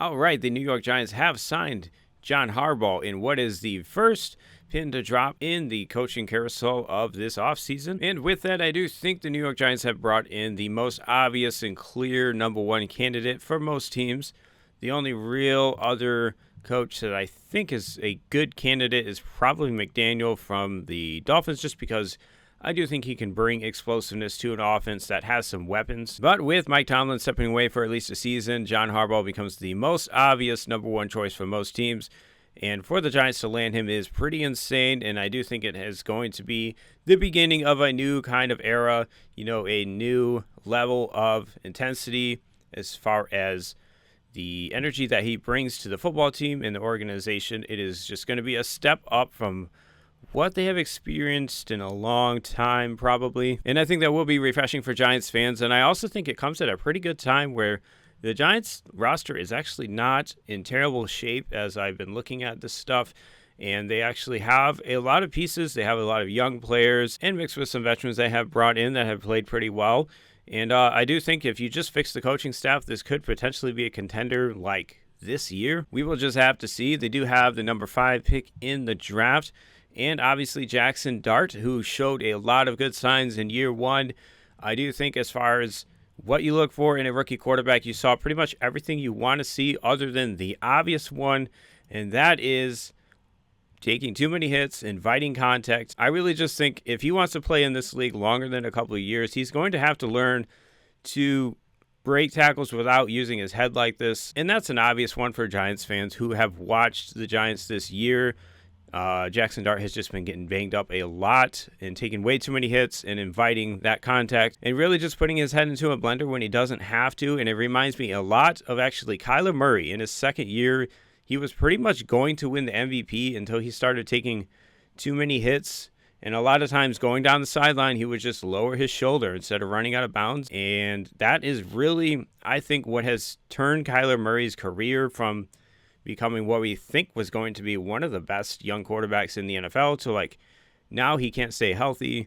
All right, the New York Giants have signed John Harbaugh in what is the first pin to drop in the coaching carousel of this offseason. And with that, I do think the New York Giants have brought in the most obvious and clear number one candidate for most teams. The only real other coach that I think is a good candidate is probably McDaniel from the Dolphins, just because I do think he can bring explosiveness to an offense that has some weapons. But with Mike Tomlin stepping away for at least a season, John Harbaugh becomes the most obvious number one choice for most teams. And for the Giants to land him is pretty insane, and I do think it is going to be the beginning of a new kind of era, a new level of intensity as far as the energy that he brings to the football team and the organization. It is just going to be a step up from what they have experienced in a long time, probably. And I think that will be refreshing for Giants fans. And I also think it comes at a pretty good time where the Giants roster is actually not in terrible shape as I've been looking at this stuff. And they actually have a lot of pieces. They have a lot of young players and mixed with some veterans they have brought in that have played pretty well. And I do think if you just fix the coaching staff, this could potentially be a contender like this year. We will just have to see. They do have the number 5 pick in the draft. And obviously Jackson Dart, who showed a lot of good signs in year one. I do think as far as what you look for in a rookie quarterback, you saw pretty much everything you want to see other than the obvious one, and that is taking too many hits, inviting contact. I really just think if he wants to play in this league longer than a couple of years, he's going to have to learn to break tackles without using his head like this. And that's an obvious one for Giants fans who have watched the Giants this year. Jackson Dart has just been getting banged up a lot and taking way too many hits and inviting that contact and really just putting his head into a blender when he doesn't have to. And it reminds me a lot of actually Kyler Murray in his second year. He was pretty much going to win the MVP until he started taking too many hits. And a lot of times going down the sideline, he would just lower his shoulder instead of running out of bounds. And that is really, I think, what has turned Kyler Murray's career from becoming what we think was going to be one of the best young quarterbacks in the NFL to now he can't stay healthy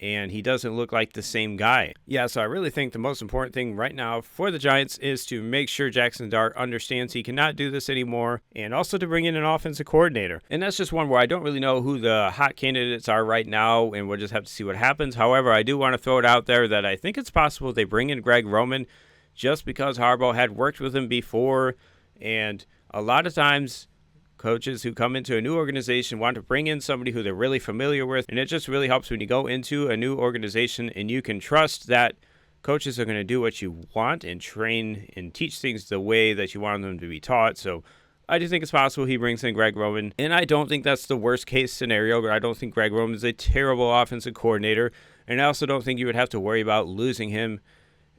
and he doesn't look like the same guy. Yeah, so I really think the most important thing right now for the Giants is to make sure Jackson Dart understands he cannot do this anymore, and also to bring in an offensive coordinator. And that's just one where I don't really know who the hot candidates are right now, and we'll just have to see what happens. However, I do want to throw it out there that I think it's possible they bring in Greg Roman just because Harbaugh had worked with him before, and a lot of times coaches who come into a new organization want to bring in somebody who they're really familiar with, and it just really helps when you go into a new organization and you can trust that coaches are going to do what you want and train and teach things the way that you want them to be taught. So I do think it's possible he brings in Greg Roman, and I don't think that's the worst case scenario, but I don't think Greg Roman is a terrible offensive coordinator, and I also don't think you would have to worry about losing him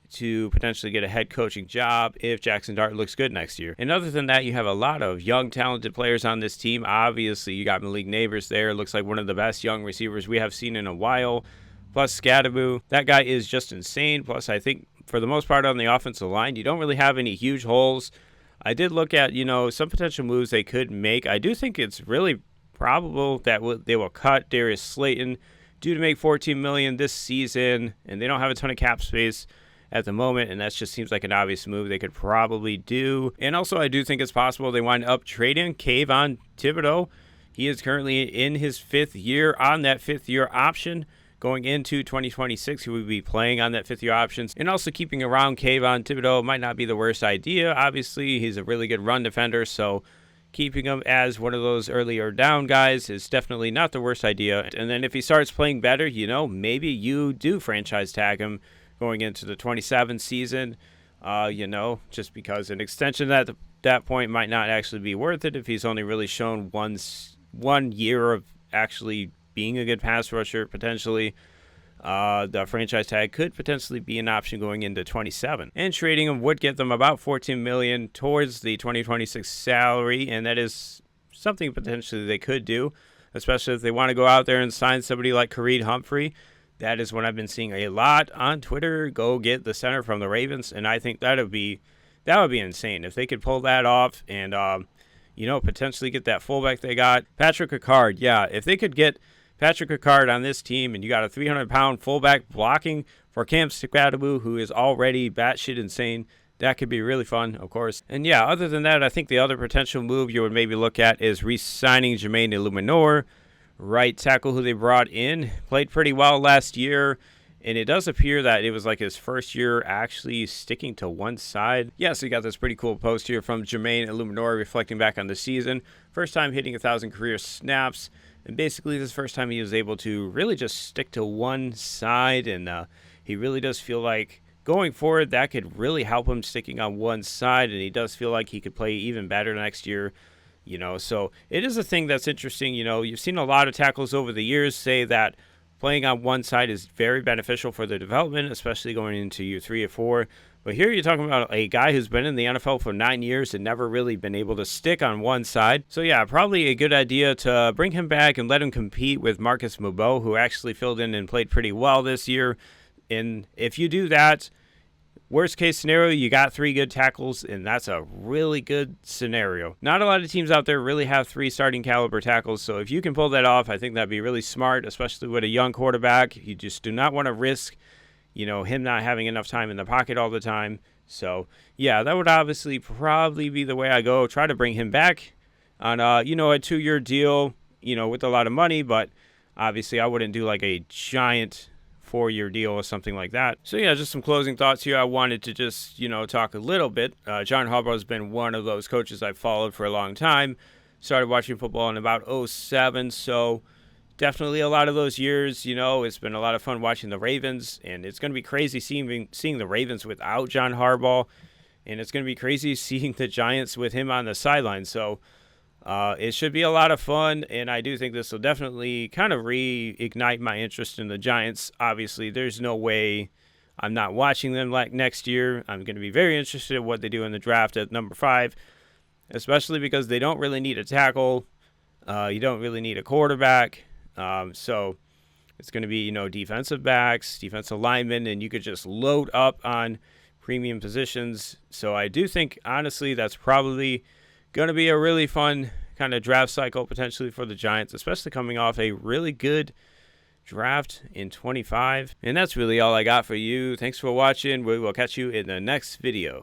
to potentially get a head coaching job if Jackson Dart looks good next year. And other than that, you have a lot of young, talented players on this team. Obviously, you got Malik Neighbors there. Looks like one of the best young receivers we have seen in a while. Plus Scadaboo. That guy is just insane. Plus, I think for the most part on the offensive line, you don't really have any huge holes. I did look at, some potential moves they could make. I do think it's really probable that they will cut Darius Slayton due to make $14 million this season, and they don't have a ton of cap space at the moment, and that just seems like an obvious move they could probably do. And also, I do think it's possible they wind up trading Kayvon Thibodeaux. He is currently in his 5th year on that 5th-year option. Going into 2026, he would be playing on that 5th-year option. And also keeping around Kayvon Thibodeaux might not be the worst idea. Obviously, he's a really good run defender, so keeping him as one of those earlier down guys is definitely not the worst idea. And then if he starts playing better, maybe you do franchise tag him going into the 27 season, just because an extension at that point might not actually be worth it if he's only really shown one year of actually being a good pass rusher, potentially. The franchise tag could potentially be an option going into 27. And trading him would get them about $14 million towards the 2026 salary, and that is something potentially they could do, especially if they want to go out there and sign somebody like Khalid Humphrey. That is what I've been seeing a lot on Twitter. Go get the center from the Ravens, and I think that would be insane if they could pull that off and potentially get that fullback they got. Patrick Ricard, yeah, if they could get Patrick Ricard on this team, and you got a 300-pound fullback blocking for Cam Scadaboo, who is already batshit insane, that could be really fun, of course. And yeah, other than that, I think the other potential move you would maybe look at is re-signing Jermaine Illuminor, right tackle who they brought in. Played pretty well last year. And it does appear that it was like his first year actually sticking to one side. Yeah, so you got this pretty cool post here from Jermaine Illuminor reflecting back on the season. First time hitting 1,000 career snaps. And basically this is the first time he was able to really just stick to one side. And he really does feel like going forward that could really help him sticking on one side. And he does feel like he could play even better next year. So it is a thing that's interesting. You've seen a lot of tackles over the years say that playing on one side is very beneficial for their development, especially going into year 3 or 4. But here you're talking about a guy who's been in the NFL for 9 years and never really been able to stick on one side. So yeah, probably a good idea to bring him back and let him compete with Marcus Mubo, who actually filled in and played pretty well this year. And if you do that, worst case scenario, you got 3 good tackles, and that's a really good scenario. Not a lot of teams out there really have 3 starting caliber tackles, so if you can pull that off, I think that'd be really smart, especially with a young quarterback. You just do not want to risk, him not having enough time in the pocket all the time. So, yeah, that would obviously probably be the way I go. Try to bring him back on, a 2-year deal, with a lot of money, but obviously I wouldn't do like a giant 4-year deal or something like that. So yeah, just some closing thoughts here. I wanted to just, talk a little bit. John Harbaugh has been one of those coaches I've followed for a long time. Started watching football in about 2007, so definitely a lot of those years, it's been a lot of fun watching the Ravens, and it's going to be crazy seeing the Ravens without John Harbaugh, and it's going to be crazy seeing the Giants with him on the sideline. So it should be a lot of fun, and I do think this will definitely kind of reignite my interest in the Giants. Obviously, there's no way I'm not watching them like next year. I'm going to be very interested in what they do in the draft at number 5, especially because they don't really need a tackle. You don't really need a quarterback. So it's going to be, defensive backs, defensive linemen, and you could just load up on premium positions. So I do think, honestly, that's probably going to be a really fun kind of draft cycle potentially for the Giants, especially coming off a really good draft in 25. And that's really all I got for you. Thanks for watching. We will catch you in the next video.